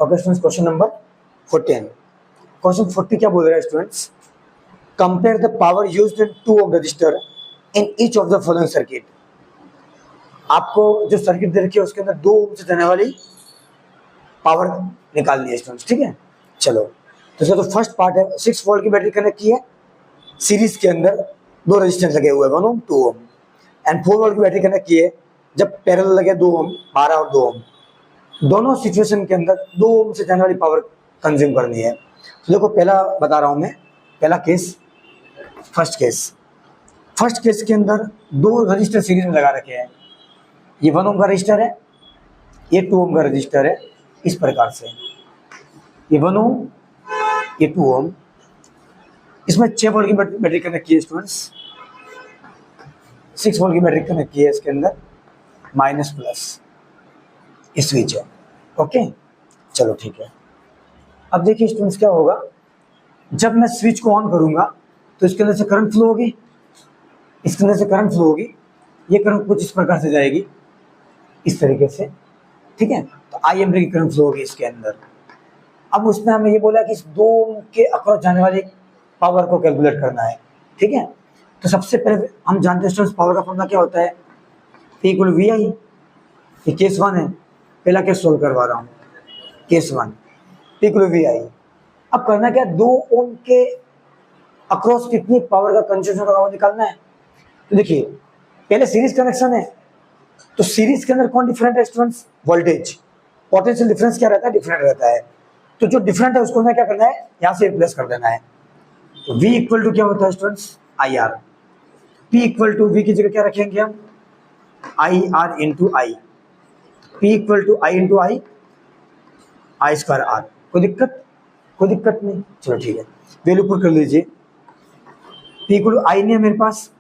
Okay students, question number 14। Question 40 क्या बोल रहा है students? Compare the power used in 2 ohm resistor in each of the following circuit. आपको जो circuit दे रखी है उसके अंदर 2 ओम से जाने वाली पावर निकालनी है स्टूडेंट्स, ठीक है। चलो तो इसका तो फर्स्ट पार्ट है, 6 वोल्ट की बैटरी कनेक्ट की है, सीरीज के अंदर 2 रजिस्टेंस लगे हुए हैं, 1 ओम 2 ओम, एंड 4 वोल्ट की बैटरी कनेक्ट की है, जब पैरेलल लगे 2 ओम 12 और 2 ओम, दोनों सिचुएशन के अंदर 2 ओम से जाने वाली पावर कंज्यूम करनी है। तो देखो पहला बता रहा हूं मैं, पहला केस, फर्स्ट केस के अंदर 2 रजिस्टर सीरीज में लगा रखे हैं, ये 1 ओम का रजिस्टर है, ये 2 ओम का रजिस्टर है, इस प्रकार से ये 1 ओम, ये 2 ओम, इसमें 6 वोल्ट की बैटरी कनेक्ट की है स्टूडेंट्स, 6 वोल्ट की बैटरी कनेक्ट की है, इसके अंदर माइनस प्लस स्विच है। ओके चलो ठीक है। अब देखिए स्टूडेंट्स क्या होगा, जब मैं स्विच को ऑन करूंगा तो इसके अंदर से करंट फ्लो होगी, इसके अंदर से करंट फ्लो होगी, ये करंट कुछ इस प्रकार से जाएगी, इस तरीके से, ठीक है। तो आई एम्पीयर की करंट फ्लो होगी इसके अंदर। अब उसमें हमें ये बोला कि इस 2 ओम के अक्रॉस जाने वाली पावर को कैलकुलेट करना है, ठीक है। तो सबसे पहले हम जानते हैं स्टूडेंट्स पावर का फॉर्मूला क्या होता है, P = VI। ये केस 1 है, पहला केस सोल्व करवा रहा हूँ, केस 1 P = VI। अब करना क्या, 2 ओम के अक्रॉस कितनी पावर का कंजम्पशन होगा वो निकालना है। तो देखिए पहले सीरीज कनेक्शन है, तो सीरीज के अंदर कौन डिफरेंट है स्टूडेंट्स, वोल्टेज, पोटेंशियल डिफरेंस क्या रहता है, डिफरेंट रहता है। तो जो डिफरेंट है उसको हमें क्या करना है, यहाँ से रिप्लेस कर देना है। तो V = क्या होता है स्टूडेंट्स, IR। P = V की जगह क्या रखेंगे हम, IR × I। P = I × I, I² R। कोई दिक्कत नहीं, चलो ठीक है, वैल्यू पुट कर लीजिए। P = I नहीं है मेरे पास,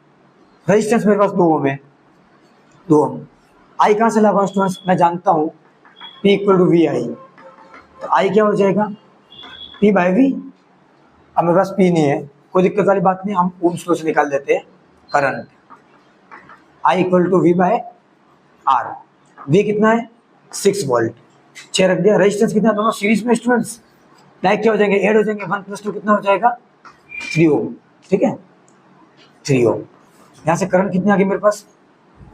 रेजिस्टेंस मेरे पास 2 ओम है, 2 ओम, I कहाँ से लगा स्टूडेंट्स, मैं जानता हूँ P = VI। तो I क्या हो जाएगा, P/V। अब मेरे पास P नहीं है, कोई दिक्कत वाली बात नहीं, हम ओम्स लॉ से निकाल देते हैं करंट। I = V/R। V कितना है, 6 वोल्ट, 6 रख दिया। रेजिस्टेंस कितना, दोनों सीरीज में स्टूडेंट्स, लाइक क्या हो जाएंगे, ऐड हो जाएंगे, 1 + 2 कितना हो जाएगा, 3 ओम, ठीक है, 3 ओम। यहाँ से करंट कितनी आ गई मेरे पास,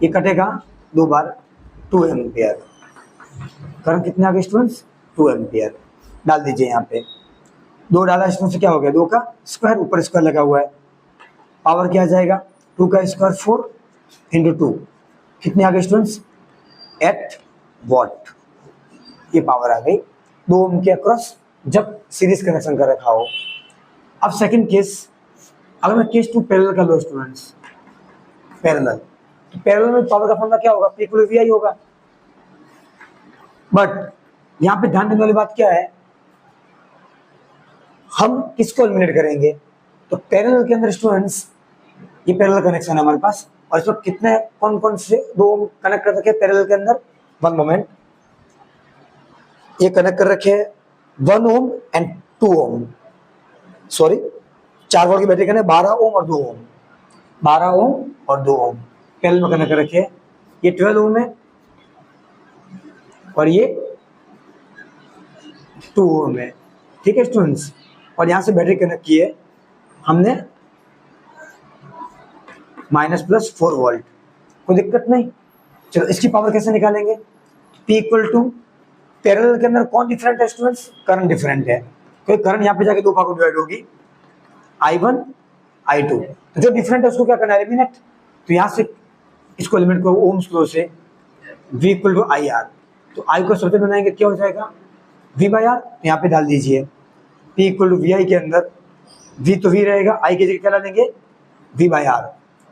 ये कटेगा 2 बार, 2 एम्पियर। करंट कितने आ गए स्टूडेंट्स, 2 एम्पियर डाल दीजिए यहाँ पे। 2 डाला स्टूडेंट्स से क्या हो गया, 2 का स्क्वायर, ऊपर स्क्वायर लगा हुआ है, पावर क्या आ जाएगा, 2 का स्क्वायर 4 × 2, कितने आ गए स्टूडेंट्स, 8 वॉट। ये पावर आ गई 2 ओम के अक्रॉस जब सीरीज कनेक्शन कर रखा हो। अब सेकंड केस, अगर मैं केस 2 पैरेलल कर लो स्टूडेंट्स, पैरेलल, तो पैरेलल में पावर का फॉर्मूला क्या होगा, P = VI होगा। बट यहाँ पे ध्यान देने वाली बात क्या है, हम किसको एलिमिनेट करेंगे, तो पैरेलल के अंदर स्टूडेंट्स, ये पैरेलल कनेक्शन है हमारे पास, और इसमें कितने कौन से 2 ओम कनेक्ट कर रखे हैं पैरेलल के अंदर, 1 मोमेंट, ये कनेक्ट कर रखे हैं 1 ohm and 2 ohm, sorry 4 volt की बैटरी कनेक्ट 12 ओम और 2 ओम, 12 ओम और 2 ओम पैरेलल में कनेक्ट कर रखे हैं। ये 12 ओम है और ये 2 ओम है, ठीक है स्टूडेंट्स। और यहाँ से बैटरी कनेक्ट की है हमने -+4 वोल्ट, कोई दिक्कत नहीं। चलो इसकी पावर कैसे निकालेंगे, P = पैरेलल के अंदर कौन डिफरेंट है स्टूडेंट्स, करंट डिफरेंट है, क्योंकि करंट यहाँ पे जाके 2 भागों में डिवाइड होगी, I1 I2। तो जो डिफरेंट है उसको क्या करना है, एलिमिनेट। तो यहाँ से इसको एलिमिनेट करो ओम्स लॉ से, V = IR। तो I को सबसे बनाएंगे, क्या हो जाएगा, V/R। तो यहाँ पे डाल दीजिए P = VI के अंदर V तो V रहेगा, I की जगह क्या डालेंगे, V/R।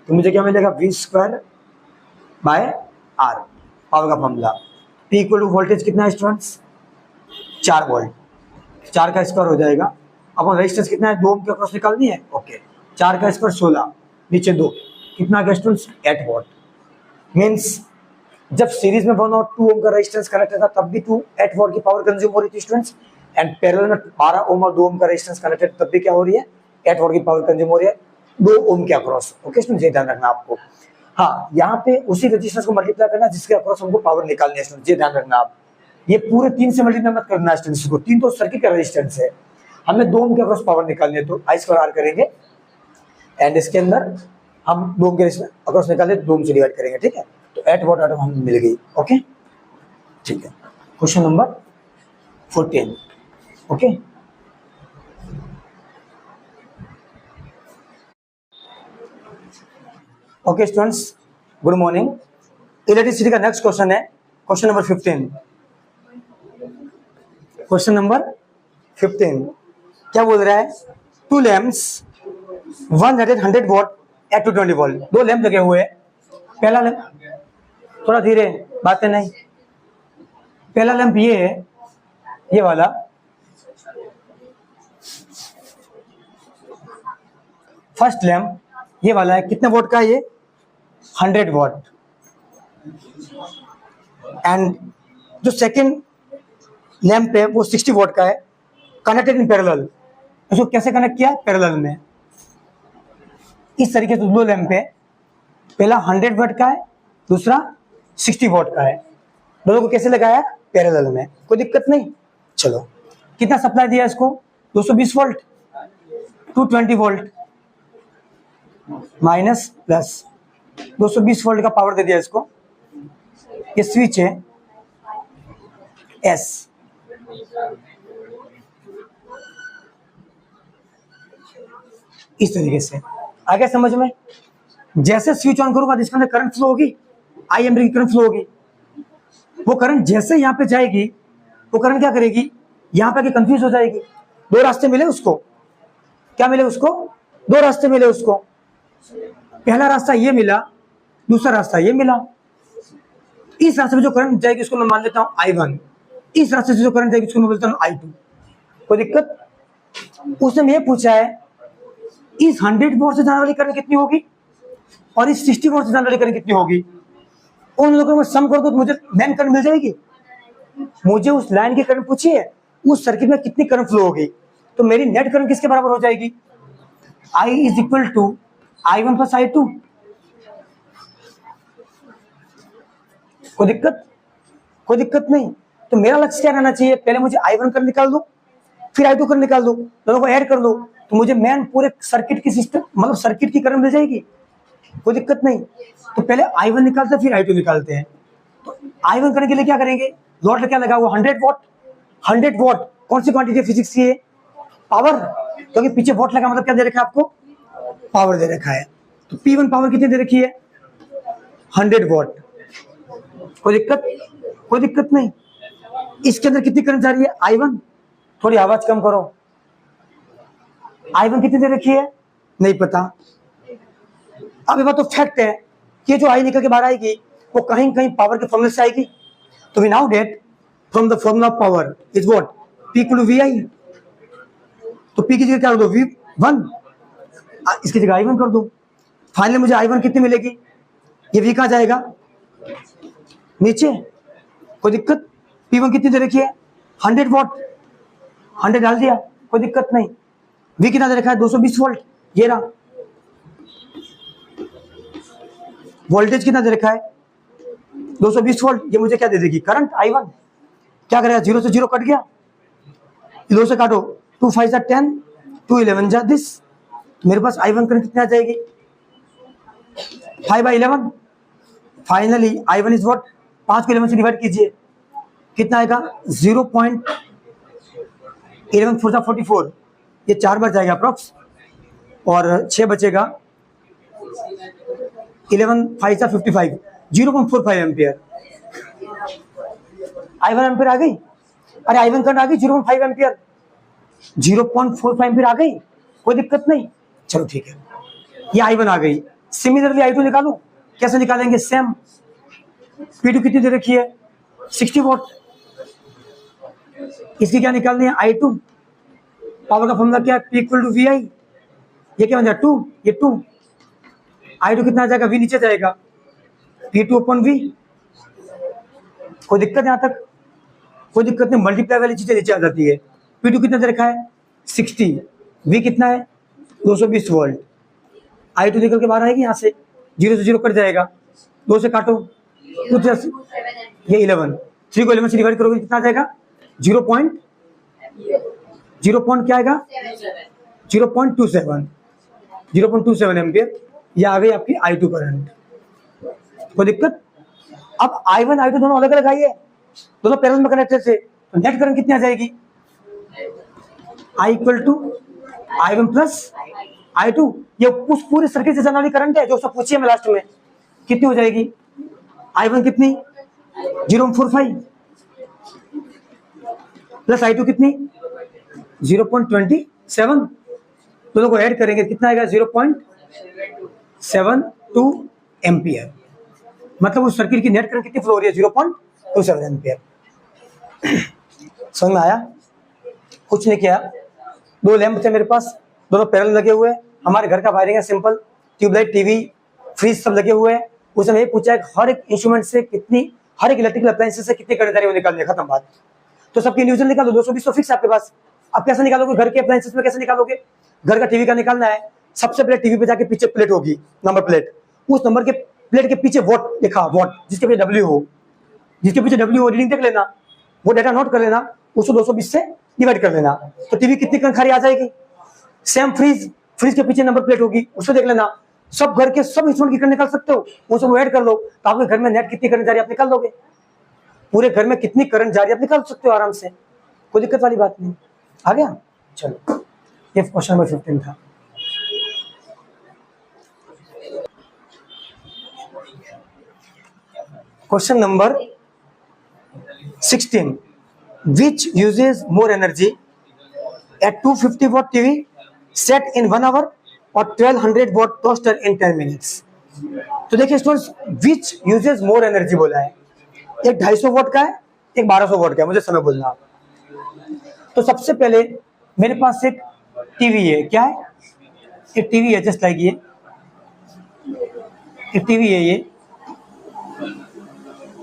तो मुझे क्या मिलेगा, V² R, पावर का फॉर्मूला। P = वोल्टेज कितना है स्टूडेंट्स, 4 वोल्ट, 4 का स्क्वायर हो जाएगा। अब रेजिस्टेंस कितना है, 2 ओम के अक्रॉस निकालनी है, ओके, 4 का स्क्वायर 16, नीचे 2, कितना आ गया स्टूडेंट्स, 8 वोल्ट। मीन्स जब सीरीज में 1 और 2 ओम का रेजिस्टेंस कनेक्टेड था तब भी 8 वोल्ट की पावर कंज्यूम हो रही थी स्टूडेंट्स, एंड पैरेलल में 12 ओम और 2 ओम का रेजिस्टेंस कनेक्टेड तब भी क्या हो रही है, 8 वोल्ट की पावर कंज्यूम हो रही है 2 ओम के अक्रॉस। ओके स्टूडेंट्स, ये ध्यान रखना आपको। हाँ, यहाँ पे उसी रेजिस्टेंस को मल्टीप्लाई करना जिसके अक्रॉस हमको पावर निकालनी है स्टूडेंट्स, ये ध्यान रखना आप। ये पूरे 3 से मल्टीप्लाई मत करना स्टूडेंट्स को, 3 तो सर्किट का रेजिस्टेंस है, हमें 2 ओम के अक्रॉस पावर निकालनी है, तो आई स्क्वायर आर करेंगे एंड इसके अंदर हम 2 ओम के अक्रॉस निकालें तो 2 ओम से डिवाइड करेंगे, ठीक है। तो एट वॉट आइटम हमें मिल गई, ओके ठीक है। Question number 14, okay. Okay students, good morning. Electricity का नेक्स्ट क्वेश्चन है क्वेश्चन नंबर 15। क्वेश्चन नंबर 15 क्या बोल रहा है, 2 lamps 100 watt at 220 volt, 2 lamp लगे हुए हैं। पहला लैंप, थोड़ा धीरे बातें नहीं, पहला लैंप ये है, ये वाला, फर्स्ट लैंप ये वाला है, कितने वोट का है ये, 100 वॉट। एंड जो सेकंड लैंप है वो 60 वॉट का है, कनेक्टेड इन पैरेलल। इसको कैसे कनेक्ट किया, पैरेलल में। इस तरीके से 2 लैंप है, पहला 100 वॉट का है, दूसरा 60 वॉट का है, दोनों को कैसे लगाया, पैरेलल में, कोई दिक्कत नहीं। चलो कितना सप्लाई दिया इसको, 220 volt, 220 volt minus plus 220 volt का पावर दे दिया इसको। ये स्विच है एस, इस तरीके से आगे समझ में। जैसे स्विच ऑन करूंगा इसके अंदर करंट फ्लो होगी, आई एम्पीयर की करंट फ्लो होगी। वो करंट जैसे यहाँ पे जाएगी, वो करंट क्या करेगी, यहाँ पे कंफ्यूज हो जाएगी। 2 रास्ते मिले उसको, क्या मिले उसको, 2 रास्ते मिले उसको। पहला रास्ता ये मिला, दूसरा रास्ता ये मिला। इस रास्ते में जो करंट जाएगी उसको मैं मान लेता हूँ I1, इस रास्ते से जो करंट जाएगी उसको मैं बोलता हूँ I2। कोई दिक्कत। उसने ये पूछा है इस 100 वोल्ट से जाने वाली करंट कितनी होगी और इस 60 वोल्ट से जाने वाली करंट कितनी होगी, उन लोगों में सम कर दो तो मुझे मेन करंट मिल जाएगी। मुझे उस लाइन की करंट पूछी है, उस सर्किट में कितनी करंट फ्लो होगी, तो मेरी नेट करंट किसके बराबर हो जाएगी, I is equal to I1 plus I2। कोई दिक्कत, कोई दिक्कत नहीं। तो मेरा लक्ष्य क्या रहना चाहिए, पहले मुझे I1 करंट निकाल दो, फिर I2 करंट निकाल दो, दोनों को ऐड कर दो, तो मुझे मेन पूरे सर्किट की सिस्टम, मतलब सर्किट की करंट मिल जाएगी। कोई दिक्कत नहीं। तो पहले I1 निकालते हैं फिर I2 निकालते हैं। तो I1 करने के लिए क्या करेंगे, लोड क्या लगा हुआ, 100 वॉट। 100 वॉट कौन सी क्वांटिटी फिजिक्स की है, पावर, क्योंकि पीछे वॉट लगा मतलब क्या दे रखा है आपको, पावर दे रखा है। तो P1 पावर कितनी दे रखी है, 100 वॉट। कोई दिक्कत, कोई दिक्कत नहीं। इसके अंदर कितनी करंट जा रही है, I1, थोड़ी आवाज कम करो, I1 कितनी दे रखी है, नहीं पता। अब ये बात तो फैक्ट है कि जो आई निकल के बाहर आएगी वो कहीं कहीं पावर के फॉर्मूले से आएगी। तो we now get from the formula of power is what, P equal to VI। तो P की जगह क्या कर दो, V1, इसकी जगह I1 कर दो। फाइनली मुझे I1 कितनी मिलेगी, ये V कहाँ जाएगा, नीचे। कोई दिक्कत। P1 कितनी दे रखी है, 100 वॉट, 100 डाल दिया, कोई दिक्कत नहीं। V कितना दे रखा है, 220 वोल्ट, ये रहा। वोल्टेज कितना दे रखा है, 220 वोल्ट, ये मुझे क्या दे देगी, करंट I1। क्या करेगा, 0 से 0 कट गया, 2 से काटो, 2 5 जा 10, 2 11 जा दिस, मेरे पास I1 करंट कितना आ जाएगी, 5/11। फाइनली I1 इज व्हाट, 5 को 11 से डिवाइड कीजिए, कितना आएगा, 0.11 4 44, ये 4 बार जाएगा अप्रोक्स, और 6 बचेगा, 11 5 जा 55, 0.45 एम्पियर। I1 एम्पियर आ गई, अरे I1 करंट आ गई 0.5 एम्पियर, 0.45 एम्पियर आ गई, कोई दिक्कत नहीं। चलो ठीक है, ये I1 आ गई। सिमिलरली I2 निकालो, कैसे निकालेंगे, सेम। P2 कितनी दे रखी है, 60 वोल्ट, इसकी क्या निकालनी है, I2। पावर का फॉर्मूला क्या है, P इक्वल टू VI, ये क्या बन जाएगा, 2, ये 2। I2 कितना आ जाएगा, V नीचे जाएगा, P2 अपॉन V। कोई दिक्कत यहाँ तक, कोई दिक्कत नहीं। मल्टीप्लाई वाली चीजें नीचे आ जाती है। P2 कितना दे रखा है, 60, V कितना है, 220 वोल्ट। I2 निकल के बाहर आएगी, यहाँ से 0 से 0 कट जाएगा, 2 से काटो, 2 ये 11, 3 को 11 से डिवाइड करोगे कितना आ जाएगा? 0 पॉइंट क्या आएगा? 0.27 एम्पियर। ये आ गई आपकी I2 करंट। कोई दिक्कत? अब I1 I2 दोनों अलग अलग आई है, दोनों पैरेलल में कनेक्टेड थे, तो नेट करंट कितनी आ जाएगी? I equal to I1 plus I2। ये उस पूरे सर्किट से जाने वाली करंट है जो सब पूछी है मैं लास्ट में। कितनी हो जाएगी? I1 कितनी? 0.45 प्लस I2 कितनी? 0.27। दोनों को ऐड करेंगे कितना आएगा? 0.72 एम्पियर। मतलब उस सर्किट की नेट करंट कितनी फ्लो हो रही है? 0.27 एम्पियर। समझ में आया? कुछ नहीं किया, 2 लैंप थे मेरे पास, दोनों पैरेलल लगे हुए हैं। हमारे घर का वायरिंग है सिंपल, ट्यूबलाइट, टीवी, फ्रिज सब लगे हुए हैं। उसने ये पूछा है हर एक इंस्ट्रूमेंट से कितनी, हर एक इलेक्ट्रिकल अप्लायंसेस से कितनी करंट आ रही है वो निकालने, खत्म बात। तो सबके इंडिविजुअल निकालो, 220 तो फिक्स आपके पास। अब कैसे निकालोगे? घर के अप्लायंसेस में कैसे निकालोगे? घर का टीवी का निकालना है, सबसे पहले टीवी पे जाके पीछे प्लेट होगी, नंबर प्लेट, उस नंबर के प्लेट के पीछे वॉट लिखा, वॉट जिसके पीछे W हो, जिसके पीछे W हो रीडिंग देख लेना, वो डाटा नोट कर लेना, उसको 220 से डिवाइड कर लेना, तो टीवी कितनी करंट खारी आ जाएगी। सेम फ्रिज के पीछे नंबर प्लेट होगी, उससे देख लेना। सब घर के सब इंस्ट्रूमेंट की करंट निकाल सकते हो, वो सब ऐड कर लो, तो आपके घर में नेट कितनी करंट जा रही है आप निकाल लोगे। पूरे घर में कितनी करंट जा रही है आप निकाल सकते हो आराम से, कोई दिक्कत वाली बात नहीं। आ गया? चलो, ये क्वेश्चन नंबर 15 था। Question number 16, which uses more energy, a 250 watt TV set in 1 hour और 1200 watt toaster in 10 minutes। तो देखिए students, which uses more energy बोला है, एक 250 वॉट का है, एक 1200 वॉट का है, मुझे समय बोलना आप। तो सबसे पहले मेरे पास एक टीवी है, क्या है? एक टीवी है, जस्ट लाइक ये एक टीवी है। ये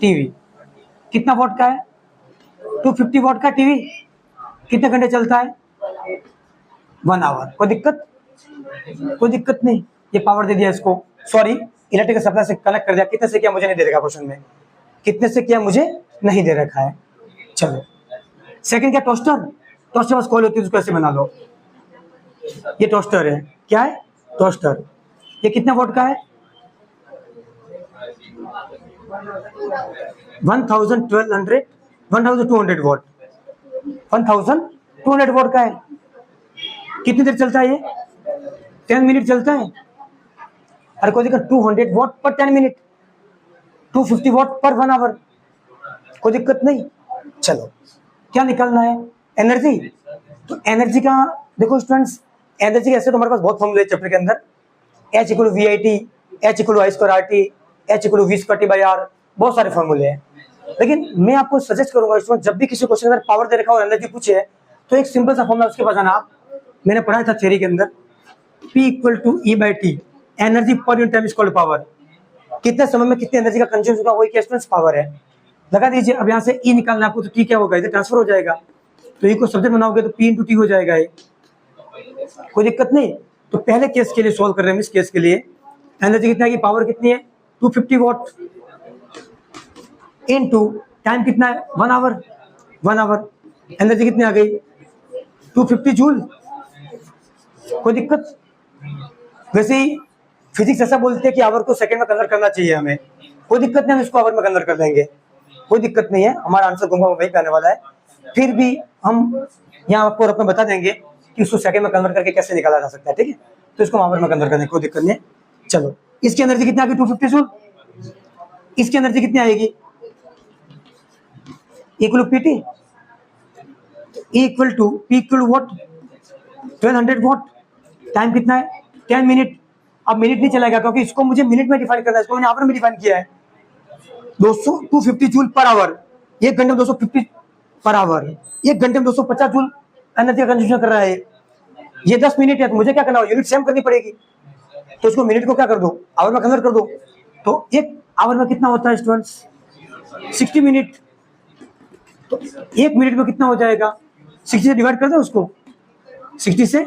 टीवी कितना वॉट का है? 250 वॉट का टीवी। कितने घंटे चलता है? 1 आवर। कोई दिक्कत? कोई दिक्कत नहीं। ये पावर दे दिया इसको, सॉरी इलेक्ट्रिकल सप्लाई से कनेक्ट कर दिया। कितने से किया मुझे नहीं दे रखा क्वेश्चन में, कितने से किया मुझे नहीं दे रखा है। चलो सेकंड क्या? टोस्टर। टोस्टर बस कॉल होती है, उसको ऐसे बना लो। ये टोस्टर है, क्या है? टोस्टर। ये कितने वोट का है? 1200 वोट। 1200 वोट का है। कितनी देर चलता है ये? 10 मिनट चलता है। अरे कोई दिक्कत? 200 वोट पर 10 मिनट, 250 वोट पर 1 आवर, कोई दिक्कत नहीं। चलो क्या निकालना है? एनर्जी। तो एनर्जी का देखो स्टूडेंट्स, एनर्जी ऐसे तो हमारे पास बहुत फॉर्मूले चैप्टर के अंदर, H = VIT, H = I2RT, H = V²T/R, बहुत सारे फॉर्मूले हैं। लेकिन मैं आपको सजेस्ट करूंगा स्टूडेंट, जब भी किसी क्वेश्चन के अंदर पावर दे रखा हो और एनर्जी पूछे तो एक सिंपल सा फॉर्मूला उसके पास आना। आप मैंने पढ़ा था थ्योरी के अंदर, P = E/T, energy per unit time is called power. कितने समय में कितनी एनर्जी का कंज्यूम होगा, वही क्या स्टूडेंट्स पावर है। लगा दीजिए। अब यहाँ से E निकालना आपको, तो T क्या होगा? इधर ट्रांसफर हो जाएगा, तो E को सब्जेक्ट बनाओगे तो P × T हो जाएगा ये, कोई दिक्कत नहीं। तो पहले केस के लिए सॉल्व कर रहे हैं, इस केस के लिए एनर्जी कितनी आएगी, पावर कितनी है 250 वॉट इनटू टाइम कितना है 1 आवर। 1 आवर एनर्जी कितनी आ गई 250 जूल। कोई दिक्कत? वैसे ही फिजिक्स ऐसा बोलते हैं कि आवर को सेकंड में कन्वर्ट करना चाहिए हमें, कोई दिक्कत नहीं, हम इसको आवर में कन्वर्ट कर देंगे, कोई दिक्कत नहीं है। हमारा आंसर घूमा वही पे आने वाला है। फिर भी हम यहाँ आपको रकम बता देंगे कि उसको सेकंड में कन्वर्ट करके कैसे निकाला जा सकता है, ठीक है। तो इसको आवर में कन्वर्ट करने कोई दिक्कत नहीं है। चलो इसकी एनर्जी कितनी आएगी 250 जूल। इसकी एनर्जी कितनी आएगी equal PT, equal to P equal watt 1200 watt. Time कितना है 10 मिनट। अब मिनट नहीं चलेगा क्योंकि इसको मुझे मिनट में डिफाइन करना है, इसको मैंने आवर में डिफाइन किया है। 250 जूल पर आवर, 1 घंटे में 250 पर आवर, 1 घंटे में 250 जूल एनर्जी का कंज्यूम कर रहा है। ये 10 मिनट है, तो मुझे क्या करना हो, यूनिट सेम करनी पड़ेगी। तो इसको मिनट को क्या कर दो, आवर में कन्वर्ट कर दो। तो 1 आवर में कितना होता है स्टूडेंट्स 60 मिनट। तो 1 मिनट में कितना हो जाएगा 60 से डिवाइड कर दो, उसको 60 से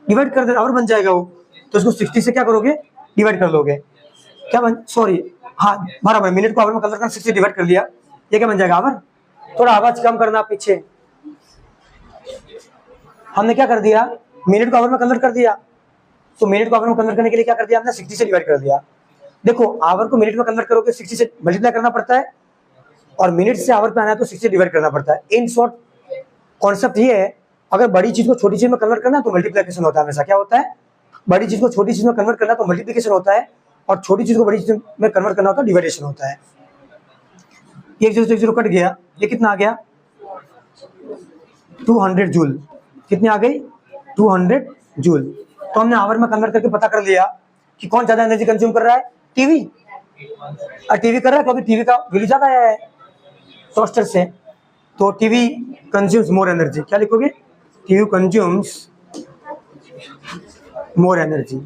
डिवाइड कर दे, आवर बन जाएगा वो। तो इसको 60 से क्या करोगे डिवाइड कर लोगे, क्या बन, सॉरी हाँ बराबर, मिनट को आवर में कन्वर्ट कर 60 डिवाइड कर लिया, ये क्या बन जाएगा आवर। थोड़ा आवाज कम करना पीछे। हमने क्या कर दिया, मिनट को आवर में कन्वर्ट कर दिया, तो मिनट को आवर में कन्वर्ट करने के लिए क्या कर दिया हमने, 60 से डिवाइड कर दिया। देखो आवर को मिनट में कन्वर्ट करोगे 60 से मल्टीप्लाई करना पड़ता है, और मिनट से आवर पे आना है तो 60 से डिवाइड करना पड़ता है। इन शॉर्ट कॉन्सेप्ट ये है, अगर बड़ी चीज को छोटी चीज में कन्वर्ट करना तो मल्टीप्लिकेशन होता है हमेशा। क्या होता है, बड़ी चीज को छोटी चीज में कन्वर्ट करना तो मल्टीप्लिकेशन होता है, और छोटी चीज को बड़ी चीज में कन्वर्ट करना होता है डिवाइडेशन होता है। एक जीरो से एक जीरो कट गया, ये कितना आ गया 200 जूल। कितनी आ गई 200 जूल। तो हमने आवर में कन्वर्ट करके पता कर लिया कि कौन ज्यादा एनर्जी कंज्यूम कर रहा है, टीवी। और टीवी कर रहा है क्योंकि टीवी का बिल ज्यादा है टोस्टर से, तो टीवी कंज्यूम्स मोर एनर्जी। क्या लिखोगे, TV consumes more energy,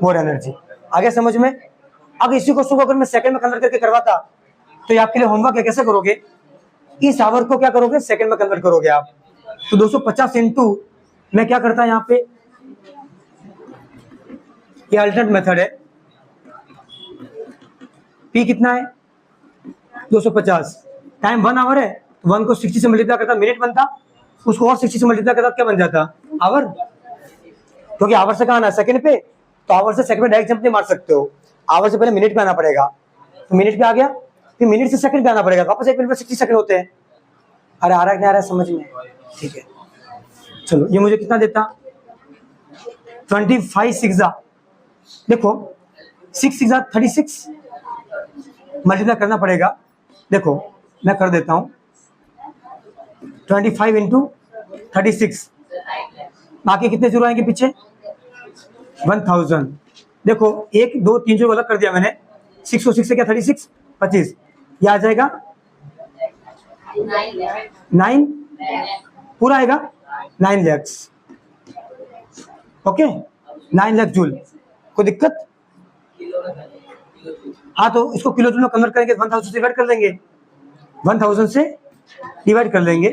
more energy. आगे समझ में। अब इसी क्वेश्चन को अगर मैं सेकंड में कन्वर्ट करके करवाता तो ये आपके लिए होमवर्क है, कैसे करोगे, इस आवर को क्या करोगे सेकंड में कन्वर्ट करोगे आप। तो 250 इंटू मैं क्या करता यहाँ पे, ये अल्टरनेट मेथड है। पी कितना है 250, टाइम 1 आवर है, 1 को 60 से मल्टीप्लाई करता मिनट बनता, उसको और 60 से मल्टीप्लाई करता क्या बन जाता आवर, क्योंकि आवर से कहाँ आना सेकंड पे, तो आवर से सेकंड में डायरेक्ट जंप नहीं मार सकते हो, आवर से पहले मिनट पे आना पड़ेगा। तो मिनट पे आ गया, फिर मिनट से सेकंड पे आना पड़ेगा, वापस एक मिनट में 60 सेकंड होते हैं। अरे आ रहा है नहीं आ रहा है समझ में, ठीक है। चलो ये मुझे कितना देता 25 6 देखो 6 6 36 मल्टीप्लाई करना पड़ेगा। देखो मैं कर देता हूँ 25 इंटू 36, बाकी कितने जीरो आएंगे पीछे 1000। देखो 1 2 3 जीरो अलग कर दिया मैंने, 6 और 6 से क्या 36 25, ये आ जाएगा 9 पूरा आएगा 9 लाख। ओके 9 लाख जूल, कोई दिक्कत। हाँ तो इसको किलो जूल में कन्वर्ट करेंगे 1000 से डिवाइड कर लेंगे, 1000 से डिवाइड कर लेंगे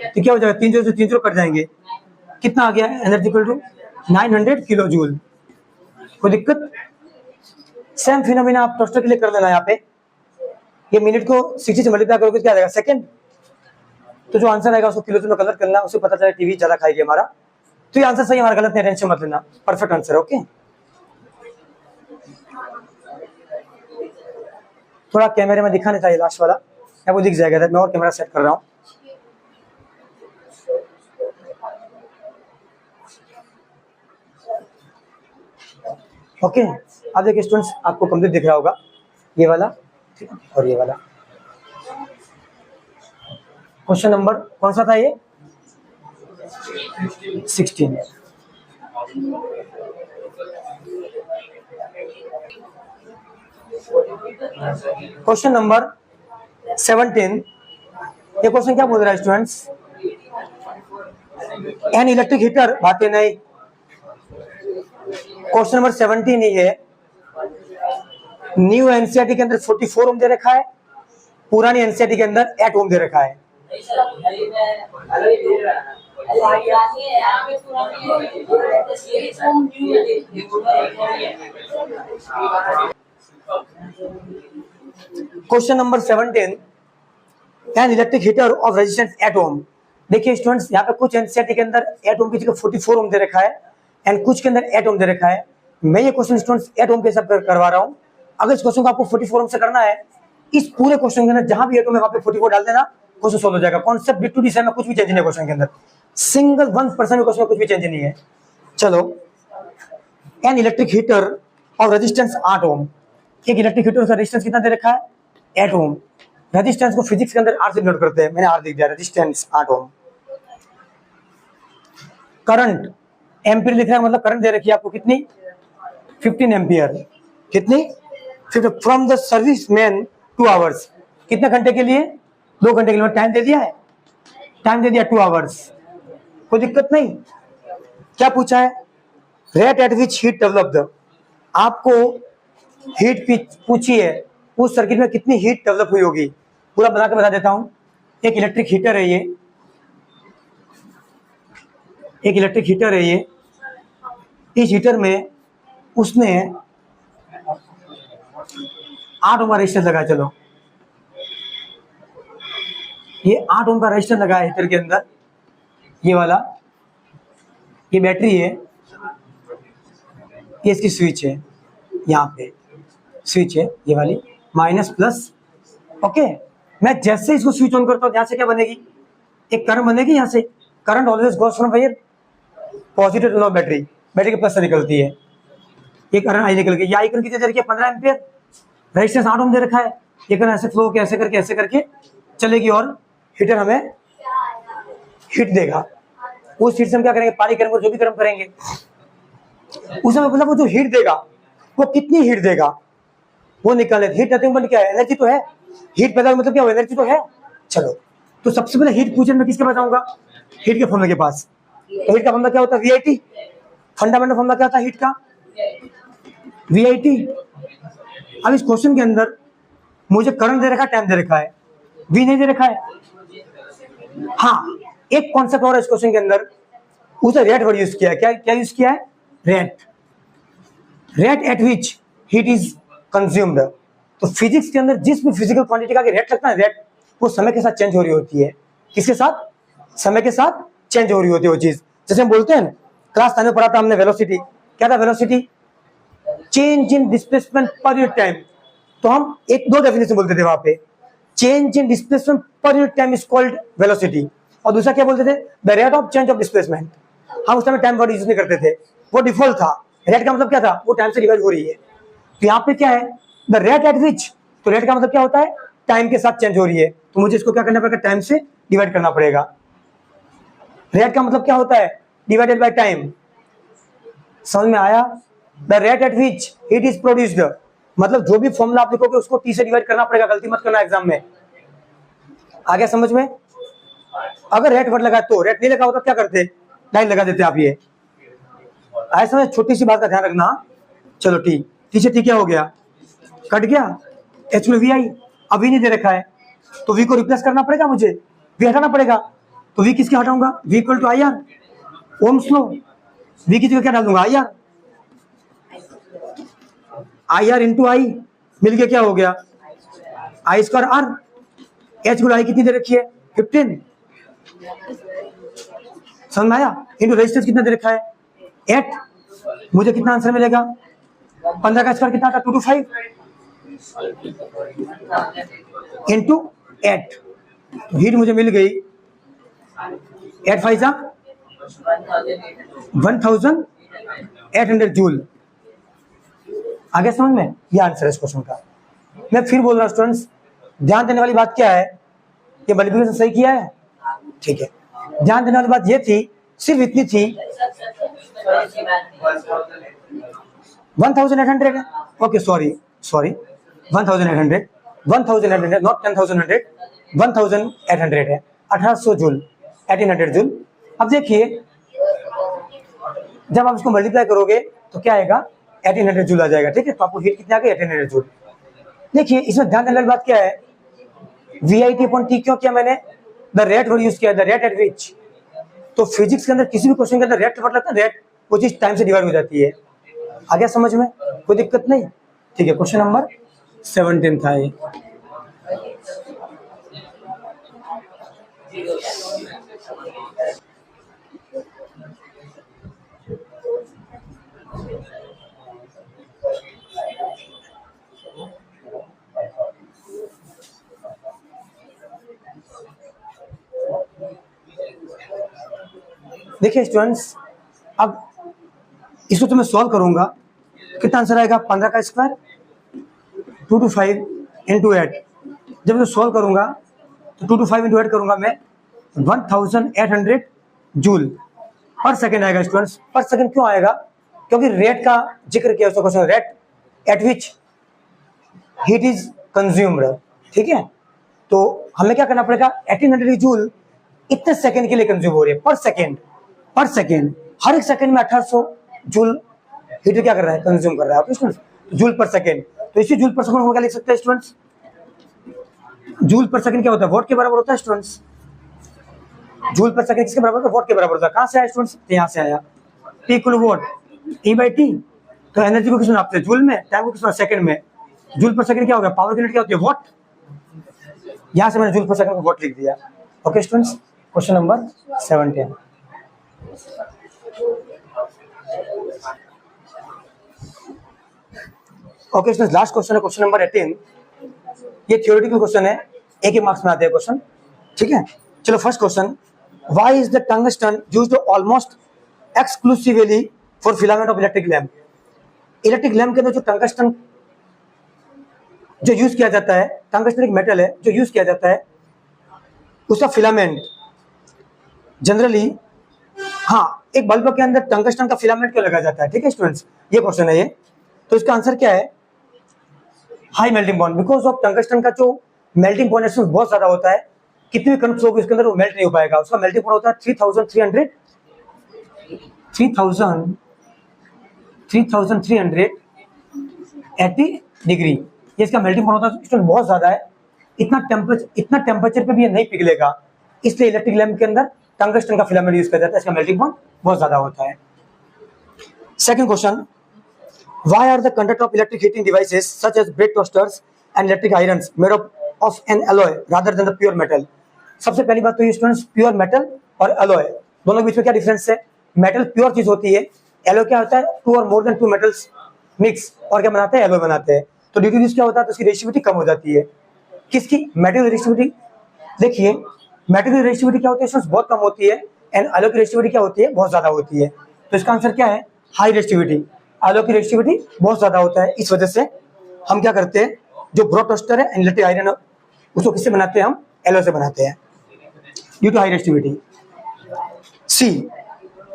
तो क्या हो जाएगा 3 जीरो से 3 जीरो कट जाएंगे, कितना आ गया energy equal to 900 kilo joule. कोई दिक्कत। सेम फिनोमिना आप टोस्टर के लिए कर लेना। यहाँ पे ये मिनट को 60 से मल्टीप्लाई करोगे क्या आ जाएगा सेकंड, तो जो आंसर आएगा उसको किलो में कन्वर्ट करना, उससे पता चला टीवी ज्यादा खाएगी हमारा। तो ये आंसर सही हमारा गलत नहीं, टेंशन मत लेना, परफेक्ट आंसर है। ओके थोड़ा कैमरे में दिखाने चाहिए लास्ट वाला, या वो दिख जाएगा, मैं और कैमरा सेट कर रहा हूँ। ओके अब देखिए स्टूडेंट्स, आपको कंप्लीट दिख रहा होगा ये वाला और ये वाला। क्वेश्चन नंबर कौन सा था ये 16। क्वेश्चन नंबर 17, ये क्वेश्चन क्या बोल रहा है स्टूडेंट्स, एन इलेक्ट्रिक हीटर, बातें नहीं। क्वेश्चन नंबर 17 ही है, न्यू एनसीईआरटी के अंदर 44 ओम दे रखा है, पुरानी एनसीईआरटी के अंदर 8 ओम दे रखा है। Question number 17, an electric heater of resistance 8 ओम। देखिए स्टूडेंट्स यहाँ पे कुछ एनसीईआरटी के अंदर 8 ओम की जगह 44 ओम दे रखा है, एंड कुछ के अंदर 8 ओम दे रखा है। मैं ये क्वेश्चन स्टूडेंट्स 8 ओम के हिसाब से करवा रहा हूँ। अगर इस क्वेश्चन को आपको 44 ओम से करना है, इस पूरे क्वेश्चन के अंदर जहां भी 8 ओम है वहां पे 44 डाल देना, क्वेश्चन सोल्व हो जाएगा। कॉन्सेप्ट बिट टू डी में कुछ भी चेंज नहीं है क्वेश्चन के अंदर, सिंगल 1% क्वेश्चन में कुछ भी चेंज नहीं है। चलो an electric heater of resistance 8 ओम, एक इलेक्ट्रिक हीटर का रेजिस्टेंस कितना दे रखा है 8 ओम। रेजिस्टेंस को फिजिक्स के अंदर आर से डिनोट करते हैं, मैंने आर लिख दिया, रेजिस्टेंस 8 ओम। करंट एम्पियर लिख रहा है, मतलब करंट दे रखी है आपको कितनी 15 एम्पियर, कितनी from the service man 2 hours, कितने घंटे के लिए 2 घंटे के लिए। टाइम दे दिया है, टाइम दे दिया 2 आवर्स, कोई दिक्कत नहीं। क्या पूछा है, rate at which heat developed, आपको हीट पूछी है उस सर्किट में कितनी हीट डेवलप हुई होगी, पूरा बना के बता देता हूं। एक इलेक्ट्रिक हीटर है ये, एक इलेक्ट्रिक हीटर है ये, इस हीटर में उसने 8 ओम का रेजिस्टेंस लगा है, चलो ये 8 ओम का रेजिस्टेंस लगा है हीटर के अंदर, ये वाला, ये बैटरी है, ये इसकी स्विच है, यहाँ पे स्विच है ये वाली, माइनस प्लस। ओके, मैं जैसे इसको स्विच ऑन करता हूँ यहाँ से क्या बनेगी, एक करंट बनेगी यहाँ से। Current always goes from where, positive to battery, battery के प्लस से निकलती है। ये करंट आई निकल गई, ये आई करंट कितने दे रखी है 15 एम्पियर, रेजिस्टेंस 8 ओम दे रखा है। ये करंट ऐसे फ्लो के ऐसे करके चलेगी और हीटर हमें हीट देगा। उस हीट से हम क्या करेंगे, पानी गर्म, जो भी गर्म करेंगे उसमें मतलब वो जो हीट देगा वो कितनी हीट देगा वो निकालने। हीट नथिंग बट क्या है, एनर्जी तो है, हीट पैदा मतलब क्या हो, एनर्जी तो है। चलो तो सबसे पहले हीट पूछने में किसके पास आऊंगा, हीट के फॉर्मूले के पास। तो हीट का फॉर्मूला क्या होता है, वीआईटी। फंडामेंटल फॉर्मूला क्या होता है हीट का, वीआईटी। अब इस क्वेश्चन के अंदर मुझे करंट दे रखा है, टाइम दे रखा है, वी नहीं दे रखा है। हाँ, एक कॉन्सेप्ट और इस क्वेश्चन के अंदर, उसे रेट वर्ड यूज किया है। क्या यूज किया है, rate, rate at which heat is consumed. तो फिजिक्स के अंदर जिस भी फिजिकल क्वांटिटी का रेट लगता है, रेट वो समय के साथ चेंज हो रही होती है। किसके साथ, समय के साथ चेंज हो रही होती है वो चीज। जैसे हम बोलते हैं ना, क्लास 10 में पढ़ा था हमने वेलोसिटी, क्या था velocity, change in displacement per unit time. तो हम एक दो डेफिनेशन बोलते थे वहां पे, change in displacement per unit time is called velocity, और दूसरा क्या बोलते थे, the rate of change of displacement. हम उस समय टाइम वर्ड यूज नहीं करते थे, वो डिफॉल्ट था। रेट का मतलब क्या था, वो टाइम से डिवाइड हो रही है। तो यहाँ पे क्या है, द रेट एट विच, तो रेट का मतलब क्या होता है, टाइम के साथ चेंज हो रही है। तो मुझे इसको क्या करना पड़ेगा, टाइम से डिवाइड करना पड़ेगा। रेट का मतलब क्या होता है, डिवाइडेड बाय टाइम। समझ में आया, the rate at which heat is produced, मतलब जो भी फॉर्मूला आप लिखोगे उसको टी से डिवाइड करना पड़ेगा, गलती मत करना एग्जाम में। आ गया समझ में। अगर रेट वर्ड लगा तो, रेट नहीं लगा होता क्या करते, लाइन लगा देते आप। ये ऐसा छोटी सी बात का ध्यान रखना। चलो टी, टी से टी क्या हो गया, कट गया, एच में वी आई, अभी नहीं दे रखा है तो वी को रिप्लेस करना पड़ेगा, मुझे वी हटाना पड़ेगा। तो वी किसके हटाऊंगा, V equal to I R, Ohm's law, V की जगह क्या डाल दूंगा, I R, I R into I, मिल के क्या हो गया, आई स्क्वायर आर। एच गुण आई कितनी दे रखी है 15, समझ में आया। इंटू रेजिस्टेंस कितना दे रखा है 8, मुझे कितना आंसर मिलेगा, 15 का स्क्वायर कितना था 225 इंटू 8। हीट मुझे मिल गई 8 5 जा 1800 जूल। आगे समझ में, ये आंसर है इस क्वेश्चन का। मैं फिर बोल रहा हूँ स्टूडेंट्स, ध्यान देने वाली बात क्या है, ये मल्टीप्लिकेशन सही किया है, ठीक है। ध्यान देने वाली बात ये थी, सिर्फ इतनी थी 1800 है, ओके सॉरी 1800 नॉट 10,100, 1800 है, 1800 जूल, 1800 जूल। अब देखिए जब आप इसको मल्टीप्लाई करोगे तो क्या आएगा, 1800 जूल आ जाएगा, ठीक है। तो आपको हीट कितनी आ गई 1800 जूल। देखिए इसमें ध्यान देने वाली बात क्या है, V I T upon T क्यों किया मैंने, द रेट वर्ड यूज किया, द रेट एट विच। तो फिजिक्स के अंदर किसी भी क्वेश्चन के अंदर रेट वर्ड लगता है, रेट वो चीज टाइम से डिवाइड हो जाती है। आ गया समझ में, कोई दिक्कत नहीं, ठीक है। क्वेश्चन नंबर 17 था ये। देखिए स्टूडेंट्स, अब इसको तो मैं सॉल्व करूंगा, कितना आंसर आएगा, 15 का स्क्वायर 225 इंटू 8। जब मैं सॉल्व करूंगा तो 225 इंटू 8 करूंगा मैं, 1800 जूल पर सेकेंड आएगा स्टूडेंट्स। पर सेकेंड क्यों आएगा, क्योंकि रेट का जिक्र किया उसका question, rate at which heat is consumed, ठीक है। तो हमें क्या करना पड़ेगा, 1800 जूल इतने सेकंड के लिए कंज्यूम हो रही है, पर सेकंड हर एक सेकंड में 1800 जूल हीटर क्या कर रहा है, कंज्यूम कर रहा है स्टूडेंट्स, जूल पर सेकंड। तो इसी जूल पर सेकंड हम क्या लिख सकते हैं स्टूडेंट्स, जूल पर सेकंड क्या होता है, वॉट के बराबर होता है स्टूडेंट्स। जूल पर सेकंड किसके बराबर होता है, वॉट के बराबर होता है। कहां से आया स्टूडेंट्स, यहाँ से आया, P equal what, E by T. तो एनर्जी को किस नापते हैं, जूल में, टाइम को किस सेकंड में। जूल पर सेकंड क्या हो गया, पावर की यूनिट क्या होती है, वॉट। यहां से मैंने जूल पर सेकंड को वॉट लिख दिया। Okay students, question number 17। Okay students, last question है क्वेश्चन नंबर 18। ये थियोरेटिकल क्वेश्चन है, एक ही मार्क्स में आते हैं क्वेश्चन, ठीक है। चलो first question, why is the tungsten used almost exclusively for filament of electric lamp. Electric lamp के अंदर जो टंगस्टन जो यूज किया जाता है, टंगस्टन एक मेटल है जो यूज किया जाता है, उसका फिलामेंट जनरली, हाँ, एक बल्ब के अंदर टंगस्टन का फिलामेंट क्यों लगाया जाता है, ठीक है स्टूडेंट्स, ये क्वेश्चन है ये। तो इसका आंसर क्या है, high melting point, because of tungsten का जो मेल्टिंग पॉइंट बहुत ज्यादा होता है, कितनी भी करंट फ्लो होगी उसके अंदर वो मेल्ट नहीं हो पाएगा। उसका मेल्टिंग पॉइंट होता है 3380 डिग्री, ये इसका मेल्टिंग पॉइंट होता है। स्टूडेंट बहुत ज्यादा है, इतना टेम्परेचर पे भी ये नहीं पिघलेगा, इसलिए इलेक्ट्रिक लैम्प के अंदर टंगस्टन का फिलामेंट यूज किया जाता है, इसका मेल्टिंग पॉइंट बहुत ज्यादा होता है। Second question, why are the conductor of electric heating devices such as bread toasters and electric irons made of an alloy rather than the pure metal। सबसे पहली बात तो ये स्टूडेंट्स, प्योर मेटल और एलॉय दोनों के बीच में क्या डिफरेंस है। मेटल प्योर चीज होती है, एलॉय क्या होता है, टू और more than two metals mix और क्या बनाते हैं, एलॉय बनाते हैं। तो ड्यू टू दिस क्या होता है, तो उसकी रेजिस्टिविटी कम हो जाती है। किसकी, मेटल की रेजिस्टिविटी। देखिए मेटल की रेजिस्टिविटी क्या होती है स्टूडेंट्स, बहुत कम होती है, एंड एलॉय की रेजिस्टिविटी क्या होती है, बहुत ज्यादा होती है। तो इसका आंसर क्या है, हाई रेजिस्टिविटी। एलॉय की रेजिस्टिविटी बहुत ज्यादा होता है, इस वजह से हम क्या करते हैं, जो ब्रॉड टोस्टर है इलेक्ट्रिक आयरन उसको किससे बनाते हैं, हम एलॉय से बनाते हैं, due to high resistivity. See,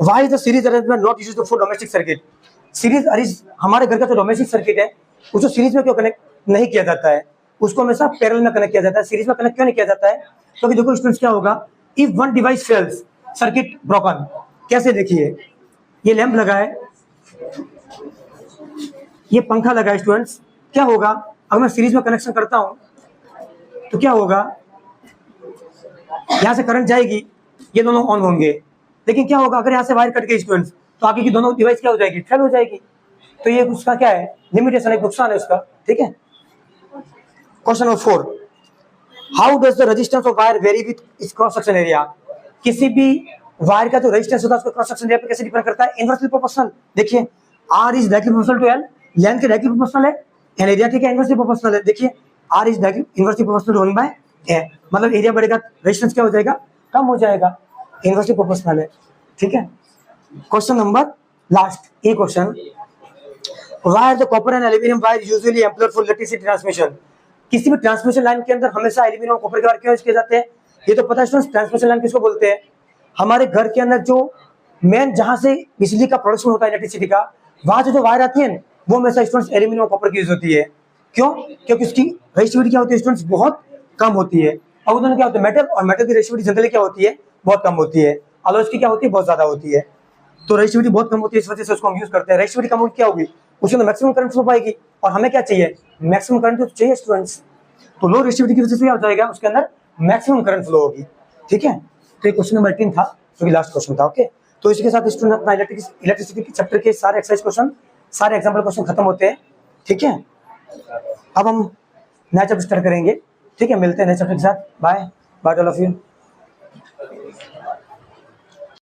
why is the series arrangement not used for domestic circuit. Series arrange, हमारे घर का जो डोमेस्टिक सर्किट है उसको सीरीज में क्यों कनेक्ट नहीं किया जाता है, उसको हमेशा पैरेलल में कनेक्ट किया जाता है, सीरीज में कनेक्ट क्यों नहीं किया जाता है, क्योंकि देखो स्टूडेंट्स क्या होगा, if one device fails circuit broken. कैसे, देखिए ये लैंप लगा है, ये पंखा लगा है स्टूडेंट्स, क्या होगा अगर मैं सीरीज में कनेक्शन करता हूं तो क्या होगा, यहां से करंट जाएगी, ये दोनों ऑन होंगे, लेकिन क्या होगा अगर यहां से वायर कट गई स्टूडेंट्स, तो आगे की दोनों डिवाइस क्या हो जाएगी, फेल हो जाएगी। तो ये उसका क्या है, लिमिटेशन, एक नुकसान है उसका, ठीक है। Question number 4, how does the resistance of wire very with its cross section area. किसी भी वायर का जो रेजिस्टेंस होता है उसका क्रॉस सेक्शन एरिया पे कैसे डिपेंड करता है, इनवर्सली प्रोपोर्शनल। देखिए R is directly proportional to L, length के डायरेक्टली प्रोपोर्शनल है, एंड एरिया ठीक है इनवर्सली प्रोपोर्शनल है। देखिए R is directly inversely proportional to 1/a, मतलब एरिया बढ़ेगा, रेजिस्टेंस क्या हो जाएगा, कम हो जाएगा, इनवर्सली प्रोपोर्शनल है, ठीक है। क्वेश्चन नंबर लास्ट, ये question, why the copper and aluminium wire usually employed for electricity transmission. किसी भी ट्रांसमिशन लाइन के अंदर हमेशा एल्यूमिनियम कॉपर के वायर क्यों यूज किए जाते हैं, ये तो पता है स्टूडेंट्स, ट्रांसमिशन लाइन किसको बोलते हैं, हमारे घर के अंदर जो मेन जहां से बिजली का प्रोडक्शन होता है इलेक्ट्रिसिटी का, वहां से जो वायर आती है वो हमेशा स्टूडेंट्स एल्यूमिनियम कॉपर की यूज होती है। क्यों, क्योंकि उसकी रेजिस्टिविटी क्या होती है स्टूडेंट्स, बहुत कम होती है। और दोनों क्या होते हैं, मेटल, और मेटल की रेजिस्टिविटी जनरली क्या होती है, बहुत कम होती है, अलॉयज की क्या होती है, बहुत ज्यादा होती है। तो रेजिस्टिविटी बहुत कम होती है, इस वजह से उसको हम यूज करते हैं। रेजिस्टिविटी कम होगी क्या होगी, उसके अंदर मैक्सिमम करंट फ्लो पाएगी, और हमें क्या चाहिए, मैक्सिमम करंट तो चाहिए स्टूडेंट्स। तो लो रेजिस्टिविटी की वजह से क्या हो जाएगा, उसके अंदर मैक्सिमम करंट फ्लो होगी, ठीक है। तो ये क्वेश्चन नंबर 18 था, जो कि लास्ट क्वेश्चन था, ओके। तो इसके साथ स्टूडेंट अपना इलेक्ट्रिसिटी के चैप्टर के सारे एक्सरसाइज क्वेश्चन, सारे एग्जाम्पल क्वेश्चन खत्म होते हैं, ठीक है। अब हम नया चैप्टर स्टार्ट करेंगे, ठीक है, मिलते हैं नए चैप्टर के साथ, bye bye all of you.